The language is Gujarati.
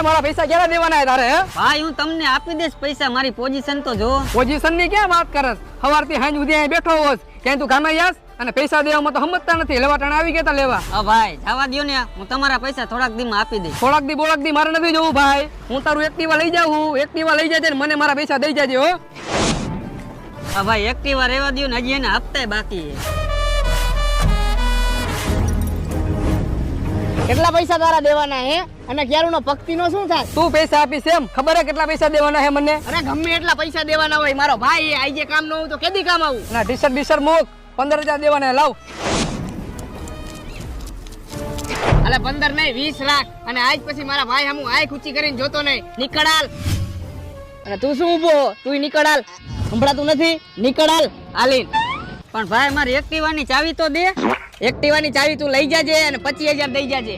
મારા પૈસા ક્યારે દેવાના તારે? હે ભાઈ હું તમને આપી દઈશ પૈસા, મારી પોઝિશન તો જો. પોઝિશન ની ક્યાં વાત કરસ? સવારથી સાંજ સુધી અહીં બેઠો હોસ, ક્યાંય તું કામે જાસ અને પૈસા દેવામાં તો સમજતા નથી. લેવા ટાણે આવી ગયા લેવા. હા ભાઈ જવા દ્યો ને, હું તમારા પૈસા થોડાક દી માં આપી દઈશ. થોડાક દી મારે નથી જવું ભાઈ. હું તારું એક્ટિવા લઈ જાઉં, એક્ટિવા લઈ જાય મને મારા પૈસા દઈ જાજે હો. હા ભાઈ એક્ટિવા રહેવા દ્યો ને, હજી એને હપ્તા બાકી છે. કેટલા પૈસા તારા દેવાના હે? અને ક્યારુનો પક્તિનો શું થાય? તું પૈસા આપીશ એમ ખબર હે કેટલા પૈસા દેવાના હે મને? અરે ગમે એટલા પૈસા દેવાના હોય, મારો ભાઈ આજે કામ ન હોય તો કેદી કામ આવું? ના ટીશર્ટ મૂક, 15,000 દેવાના લાવ. અલે 15 નહીં 20 લાખ. અને આજ પછી મારા ભાઈ હમું આંખ ઊંચી કરીને જોતો નહીં. નીકળાલ. અને તું શું ઊભો? તું નીકળાલ. સંભળાતું નથી? નીકળાલ. હાલીન. પણ ભાઈ મારી એક્ટિવાની ચાવી તો દે. એક્ટિવાની ચાવી તું લઈ જાજે અને 25,000 દઈ જાજે.